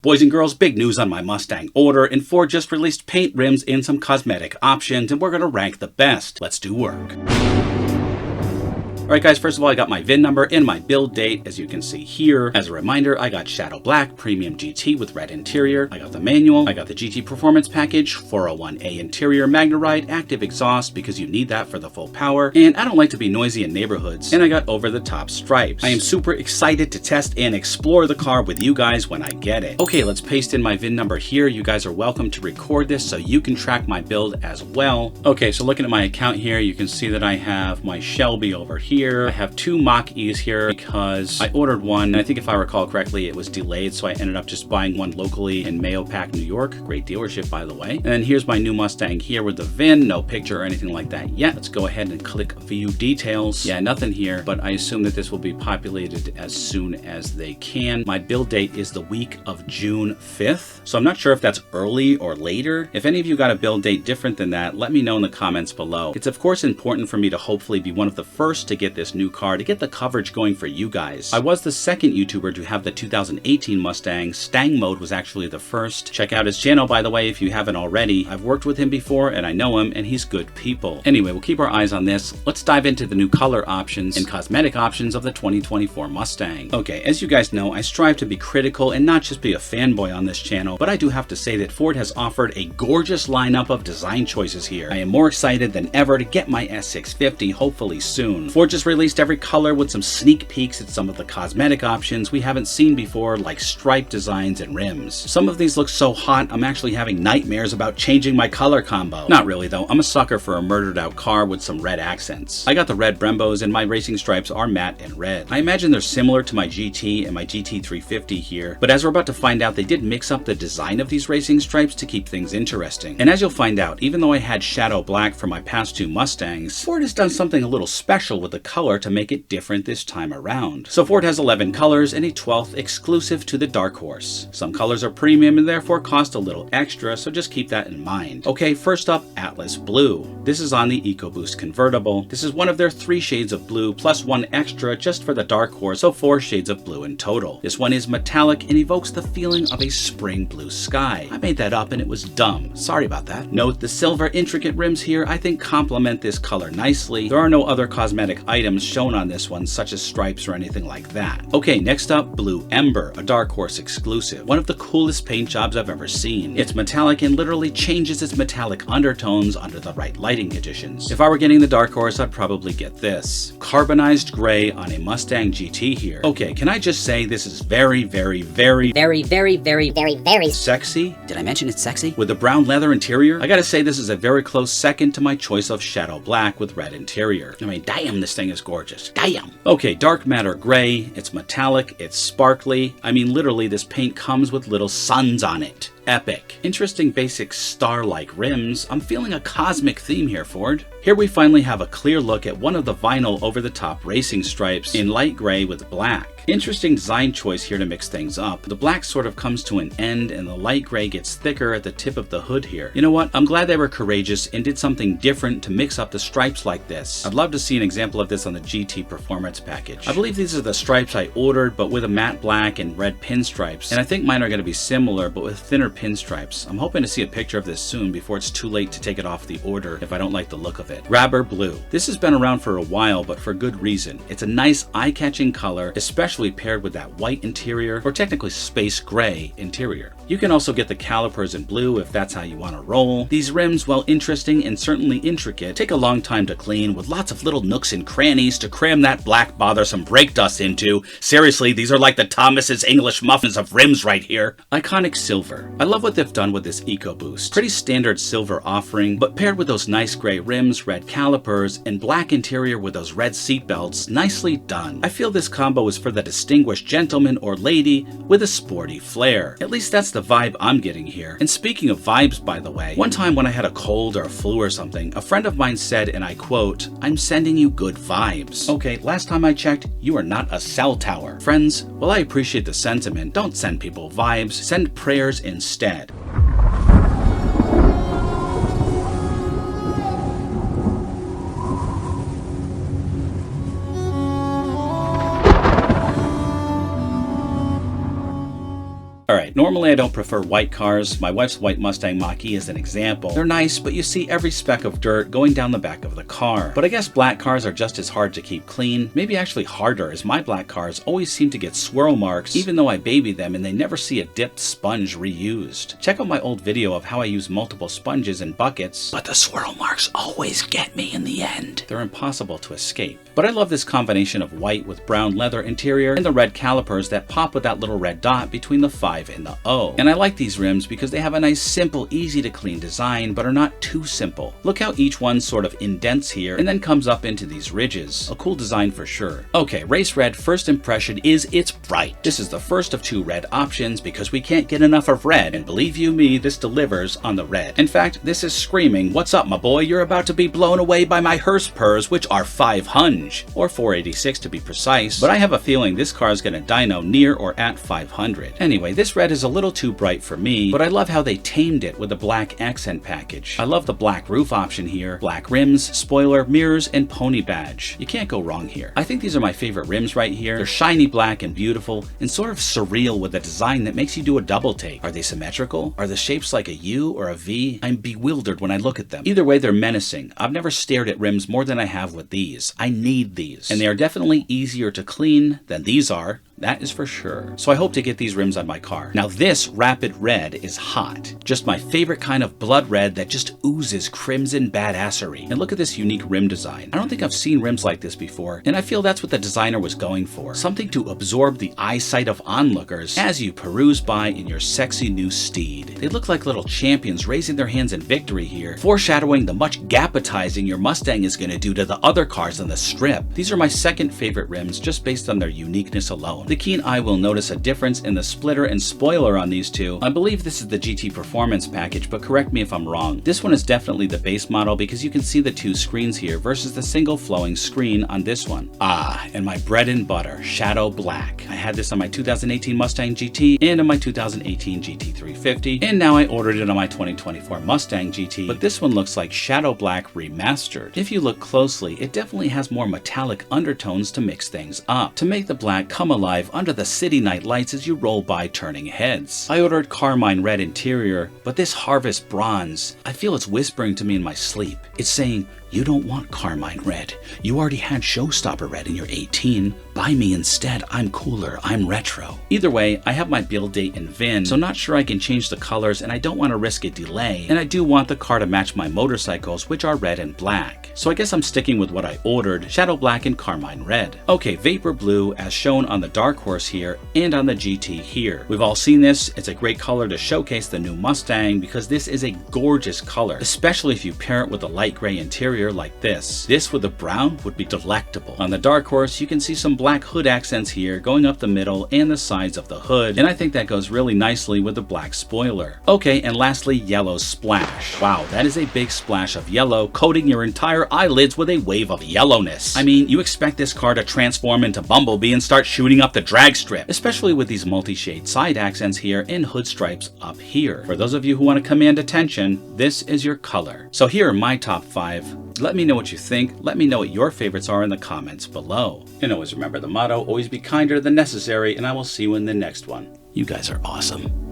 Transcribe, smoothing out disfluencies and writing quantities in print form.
Boys and girls, big news on my Mustang order, and Ford just released paint, rims, and some cosmetic options, and we're gonna rank the best. Let's do work. Alright guys, first of all, I got my VIN number and my build date, as you can see here. As a reminder, I got Shadow Black Premium GT with red interior. I got the manual. I got the GT Performance Package, 401A interior, Magnaride, active exhaust, because you need that for the full power. And I don't like to be noisy in neighborhoods. And I got over-the-top stripes. I am super excited to test and explore the car with you guys when I get it. Okay, let's paste in my VIN number here. You guys are welcome to record this so you can track my build as well. Okay, so looking at my account here, you can see that I have my Shelby over here. I have two Mach-E's here because I ordered one, and I think if I recall correctly, it was delayed, so I ended up just buying one locally in Mahopac, New York. Great dealership, by the way. And then here's my new Mustang here with the VIN, no picture or anything like that yet. Let's go ahead and click View Details. Yeah, nothing here, but I assume that this will be populated as soon as they can. My build date is the week of June 5th, so I'm not sure if that's early or later. If any of you got a build date different than that, let me know in the comments below. It's of course important for me to hopefully be one of the first to get this new car, to get the coverage going for you guys. I was the second YouTuber to have the 2018 Mustang. Stang Mode was actually the first. Check out his channel, by the way, if you haven't already. I've worked with him before and I know him, and he's good people. Anyway, we'll keep our eyes on this. Let's dive into the new color options and cosmetic options of the 2024 Mustang. Okay, as you guys know, I strive to be critical and not just be a fanboy on this channel, but I do have to say that Ford has offered a gorgeous lineup of design choices here. I am more excited than ever to get my S650 hopefully soon. Ford just released every color with some sneak peeks at some of the cosmetic options we haven't seen before, like stripe designs and rims. Some of these look so hot, I'm actually having nightmares about changing my color combo. Not really though, I'm a sucker for a murdered out car with some red accents. I got the red Brembos and my racing stripes are matte and red. I imagine they're similar to my GT and my GT350 here, but as we're about to find out, they did mix up the design of these racing stripes to keep things interesting. And as you'll find out, even though I had Shadow Black for my past two Mustangs, Ford has done something a little special with the color to make it different this time around. So Ford has 11 colors and a 12th exclusive to the Dark Horse. Some colors are premium and therefore cost a little extra, so just keep that in mind. Okay, first up, Atlas Blue. This is on the EcoBoost convertible. This is one of their 3 shades of blue plus one extra just for the Dark Horse, so 4 shades of blue in total. This one is metallic and evokes the feeling of a spring blue sky. I made that up and it was dumb. Sorry about that. Note the silver intricate rims here I think complement this color nicely. There are no other cosmetic items shown on this one, such as stripes or anything like that. Okay, next up, Blue Ember, a Dark Horse exclusive. One of the coolest paint jobs I've ever seen. It's metallic and literally changes its metallic undertones under the right lighting conditions. If I were getting the Dark Horse, I'd probably get this. Carbonized Gray on a Mustang GT here. Okay, can I just say this is very sexy? Did I mention it's sexy? With the brown leather interior, I gotta say this is a very close second to my choice of Shadow Black with red interior. I mean, damn, this thing is gorgeous. Damn. Okay, Dark Matter Gray. It's metallic, it's sparkly. I mean, literally, this paint comes with little suns on it. Epic. Interesting basic star-like rims. I'm feeling a cosmic theme here, Ford. Here we finally have a clear look at one of the vinyl over-the-top racing stripes in light gray with black. Interesting design choice here to mix things up. The black sort of comes to an end and the light gray gets thicker at the tip of the hood here. You know what? I'm glad they were courageous and did something different to mix up the stripes like this. I'd love to see an example of this on the GT Performance Package. I believe these are the stripes I ordered, but with a matte black and red pinstripes. And I think mine are going to be similar, but with thinner pinstripes. I'm hoping to see a picture of this soon before it's too late to take it off the order if I don't like the look of it. Grabber Blue. This has been around for a while, but for good reason. It's a nice eye-catching color, especially paired with that white interior, or technically space gray interior. You can also get the calipers in blue if that's how you want to roll. These rims, while interesting and certainly intricate, take a long time to clean with lots of little nooks and crannies to cram that black bothersome brake dust into. Seriously, these are like the Thomas's English muffins of rims right here. Iconic Silver. I love what they've done with this EcoBoost. Pretty standard silver offering, but paired with those nice gray rims, red calipers, and black interior with those red seat belts, nicely done. I feel this combo is for the distinguished gentleman or lady with a sporty flair. At least that's the vibe I'm getting here. And speaking of vibes, by the way, one time when I had a cold or a flu or something, a friend of mine said, and I quote, "I'm sending you good vibes." Okay, last time I checked, you are not a cell tower. Friends, while I appreciate the sentiment, don't send people vibes, send prayers instead. Alright, Normally I don't prefer white cars. My wife's white Mustang Mach-E is an example. They're nice, but you see every speck of dirt going down the back of the car. But I guess black cars are just as hard to keep clean, maybe actually harder, as my black cars always seem to get swirl marks even though I baby them and they never see a dipped sponge reused. Check out my old video of how I use multiple sponges and buckets, but the swirl marks always get me in the end. They're impossible to escape. But I love this combination of white with brown leather interior and the red calipers that pop with that little red dot between the 5 and the O. And I like these rims because they have a nice simple, easy to clean design, but are not too simple. Look how each one sort of indents here and then comes up into these ridges. A cool design for sure. Okay, race red first impression is it's bright. This is the first of 2 red options because we can't get enough of red, and believe you me, this delivers on the red. In fact, this is screaming, "What's up, my boy? You're about to be blown away by my hearse purrs, which are 500, or 486 to be precise, but I have a feeling this car is gonna dyno near or at 500. Anyway, this red is a little too bright for me, but I love how they tamed it with a black accent package. I love the black roof option here, black rims, spoiler, mirrors, and pony badge. You can't go wrong here. I think these are my favorite rims right here. They're shiny black and beautiful, and sort of surreal with a design that makes you do a double take. Are they symmetrical? Are the shapes like a U or a V? I'm bewildered when I look at them. Either way, they're menacing. I've never stared at rims more than I have with these. I need these. And they are definitely easier to clean than these are. That is for sure. So I hope to get these rims on my car. Now this rapid red is hot. Just my favorite kind of blood red that just oozes crimson badassery. And look at this unique rim design. I don't think I've seen rims like this before, and I feel that's what the designer was going for. Something to absorb the eyesight of onlookers as you peruse by in your sexy new steed. They look like little champions raising their hands in victory here, foreshadowing the much gapatizing your Mustang is going to do to the other cars on the strip. These are my second favorite rims just based on their uniqueness alone. The keen eye will notice a difference in the splitter and spoiler on these two. I believe this is the GT Performance package, but correct me if I'm wrong. This one is definitely the base model because you can see the 2 screens here versus the single flowing screen on this one. Ah, and my bread and butter, Shadow Black. I had this on my 2018 Mustang GT and on my 2018 GT350, and now I ordered it on my 2024 Mustang GT, but this one looks like Shadow Black remastered. If you look closely, it definitely has more metallic undertones to mix things up, to make the black come alive under the city night lights as you roll by turning heads. I ordered Carmine Red interior, but this Harvest Bronze, I feel it's whispering to me in my sleep. It's saying, "You don't want Carmine Red. You already had Showstopper Red in your 18. Buy me instead. I'm cooler. I'm retro." Either way, I have my build date in VIN, so not sure I can change the colors and I don't want to risk a delay. And I do want the car to match my motorcycles, which are red and black. So I guess I'm sticking with what I ordered, Shadow Black and Carmine Red. Okay, Vapor Blue as shown on the Dark Horse here and on the GT here. We've all seen this. It's a great color to showcase the new Mustang because this is a gorgeous color, especially if you pair it with a light gray interior like this. This with the brown would be delectable. On the Dark Horse, you can see some black hood accents here going up the middle and the sides of the hood, and I think that goes really nicely with the black spoiler. Okay, and lastly, Yellow Splash. Wow, that is a big splash of yellow, coating your entire eyelids with a wave of yellowness. I mean, you expect this car to transform into Bumblebee and start shooting up the drag strip, especially with these multi-shade side accents here and hood stripes up here. For those of you who want to command attention, this is your color. So here are my top 5. Let me know what you think. Let me know what your favorites are in the comments below. And always remember the motto, always be kinder than necessary, and I will see you in the next one. You guys are awesome.